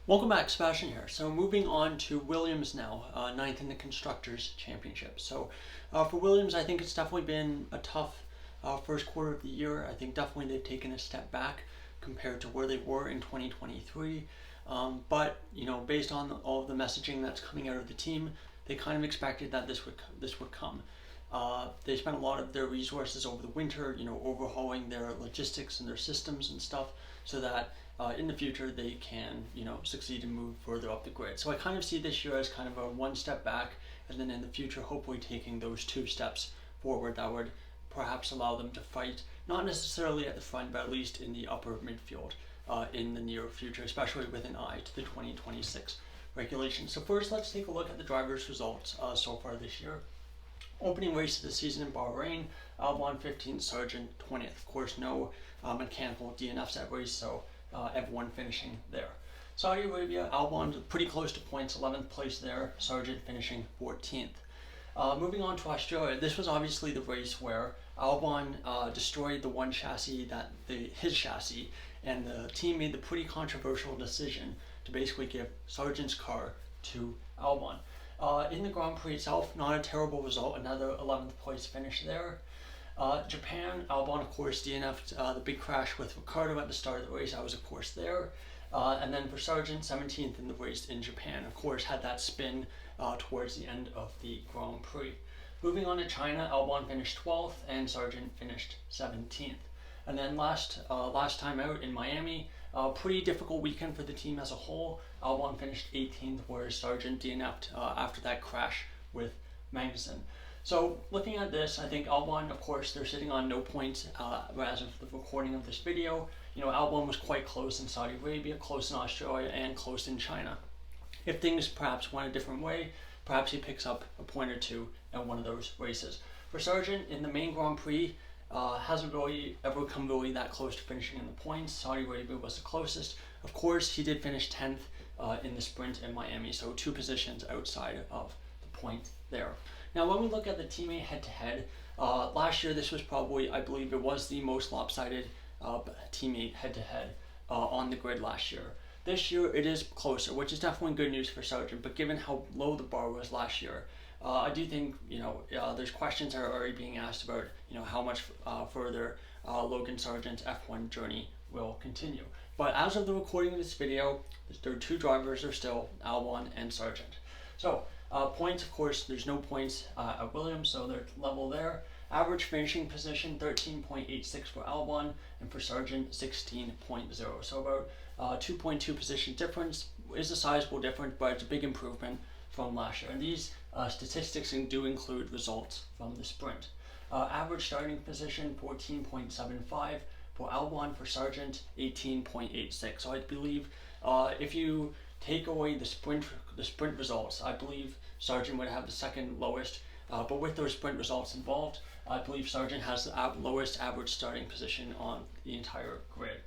Welcome back, Sebastian here. So moving on to Williams now, ninth in the Constructors' Championship. For Williams, I think it's definitely been a tough first quarter of the year. I think definitely they've taken a step back compared to where they were in 2023. But based on all of the messaging that's coming out of the team, they kind of expected that this would come. They spent a lot of their resources over the winter, overhauling their logistics and their systems and stuff, so that in the future they can, succeed and move further up the grid. So I kind of see this year as kind of a one step back, and then in the future, hopefully taking those two steps forward that would perhaps allow them to fight, not necessarily at the front, but at least in the upper midfield in the near future, especially with an eye to the 2026 regulations. So first, let's take a look at the drivers' results so far this year. Opening race of the season in Bahrain, Albon 15th, Sargent 20th. Of course, no mechanical DNFs at race, so everyone finishing there. Saudi Arabia, Albon pretty close to points, 11th place there, Sargent finishing 14th. Moving on to Australia, this was obviously the race where Albon destroyed the one chassis, his chassis, and the team made the pretty controversial decision to basically give Sargent's car to Albon. In the Grand Prix itself, not a terrible result, another 11th place finish there. Japan, Albon of course DNF'd the big crash with Ricciardo at the start of the race. I was of course there. And then for Sargent, 17th in the race in Japan, of course had that spin towards the end of the Grand Prix. Moving on to China, Albon finished 12th and Sargent finished 17th. And then last time out in Miami, pretty difficult weekend for the team as a whole. Albon finished 18th, whereas Sargent DNF'd after that crash with Magnussen. So looking at this, I think Albon, of course, they're sitting on no points as of the recording of this video. Albon was quite close in Saudi Arabia, close in Australia, and close in China. If things perhaps went a different way, perhaps he picks up a point or two at one of those races. For Sargent, in the main Grand Prix, hasn't really ever come really that close to finishing in the points. Saudi Arabia was the closest. Of course, he did finish 10th in the sprint in Miami, so 2 positions outside of the point there. Now, when we look at the teammate head-to-head, last year this was probably, I believe it was the most lopsided teammate head-to-head on the grid last year. This year it is closer, which is definitely good news for Sargent, but given how low the bar was last year, I do think, there's questions that are already being asked about, how much further Logan Sargent's F1 journey will continue. But as of the recording of this video, there are 2 drivers are still Albon and Sargent. So, points, of course, there's no points at Williams, so they're level there. Average finishing position, 13.86 for Albon, and for Sargent, 16.0. So about 2.2 position difference is a sizable difference, but it's a big improvement from last year. And these statistics do include results from the sprint. Average starting position, 14.75 for Albon, for Sargent, 18.86. So I believe if you take away the sprint results, I believe Sargent would have the second lowest, but with those sprint results involved, I believe Sargent has the lowest average starting position on the entire grid.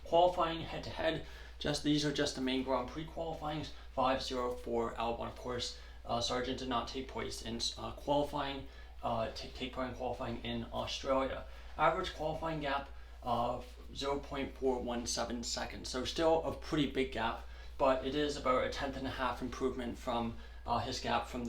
Qualifying head-to-head, these are just the main Grand Prix qualifyings, 5-0 for Albon. Of course, Sargent did not take place in qualifying, take part in qualifying in Australia. Average qualifying gap of 0.417 seconds, so still a pretty big gap, but it is about a 10.5 improvement from his gap from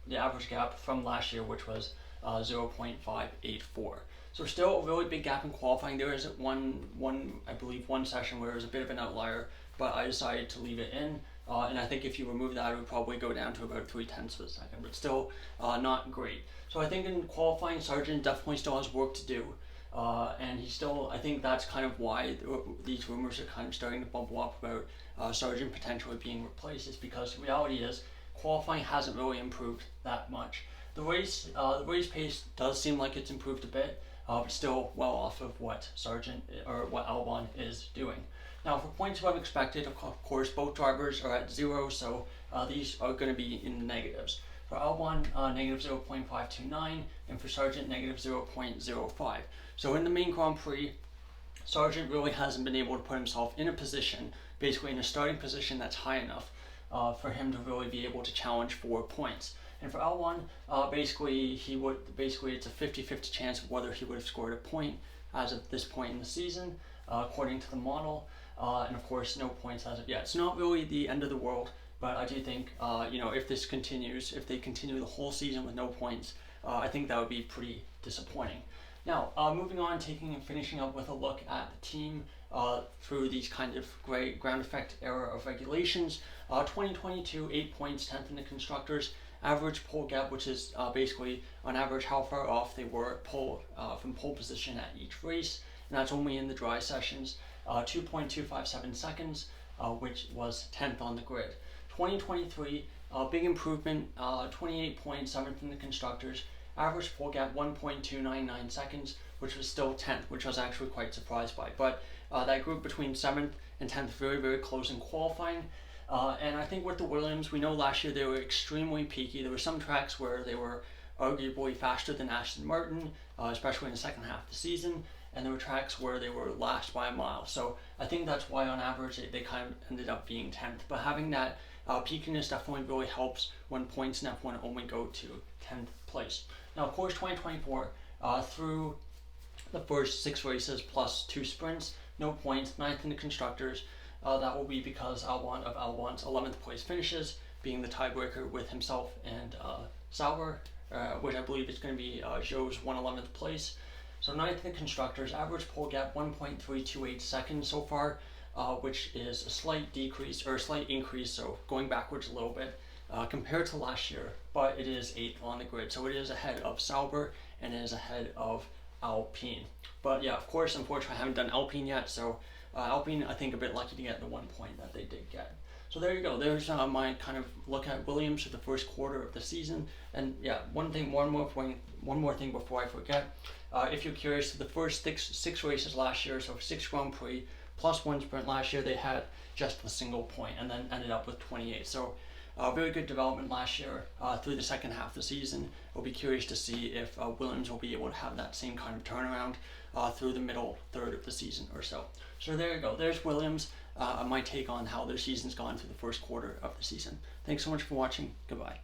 the average gap from last year, which was 0.584. So still a really big gap in qualifying. There is I believe one session where it was a bit of an outlier, but I decided to leave it in. And I think if you remove that, it would probably go down to about 0.3 of a second, but still not great. So I think in qualifying, Sargent definitely still has work to do. And I think that's kind of why these rumors are kind of starting to bubble up about Sargent potentially being replaced, is because the reality is qualifying hasn't really improved that much. The race pace does seem like it's improved a bit, but still well off of what what Albon is doing. Now for points what I'm expected, of course both drivers are at 0, so these are going to be in the negatives. For Albon, negative 0.529, and for Sargent, negative 0.05. So in the main Grand Prix, Sargent really hasn't been able to put himself in a position, basically in a starting position that's high enough for him to really be able to challenge for points. And for Albon, basically it's a 50-50 chance of whether he would have scored a point as of this point in the season, according to the model. and of course no points as of yet. It's not really the end of the world, but I do think if this continues, if they continue the whole season with no points, I think that would be pretty disappointing. Now, moving on, taking and finishing up with a look at the team through these kind of great ground effect era of regulations. 2022, 8 points, 10th in the constructors. Average pole gap, which is basically on average how far off they were from pole position at each race, and that's only in the dry sessions. 2.257 seconds, which was 10th on the grid. 2023, big improvement, 28 points, 7th in the constructors. Average pole gap 1.299 seconds, which was still 10th, which I was actually quite surprised by. But that group between 7th and 10th very, very close in qualifying. And I think with the Williams, we know last year they were extremely peaky. There were some tracks where they were arguably faster than Aston Martin, especially in the second half of the season. And there were tracks where they were last by a mile. So I think that's why on average they kind of ended up being 10th. But having that peakiness definitely really helps when points in F1 only go to 10th place. Now, of course, 2024, through the first 6 races plus 2 sprints, no points, 9th in the constructors. That will be because Albon's 11th place finishes, being the tiebreaker with himself and Sauber, which I believe is going to be Zhou's 111th place. So 9th in the constructors, average pole gap 1.328 seconds so far, which is a slight decrease or a slight increase, so going backwards a little bit compared to last year, but it is 8th on the grid, so it is ahead of Sauber and it is ahead of Alpine. But yeah, of course, unfortunately I haven't done Alpine yet, so Alpine I think a bit lucky to get the 1 point that they did get. So there you go, there's my kind of look at Williams for the first quarter of the season. And yeah, one more thing before I forget. If you're curious, the first six races last year, so 6 Grand Prix plus 1 sprint last year, they had just a single point and then ended up with 28. So very good development last year through the second half of the season. We'll be curious to see if Williams will be able to have that same kind of turnaround through the middle third of the season or so. So there you go. There's Williams. My take on how their season's gone through the first quarter of the season. Thanks so much for watching. Goodbye.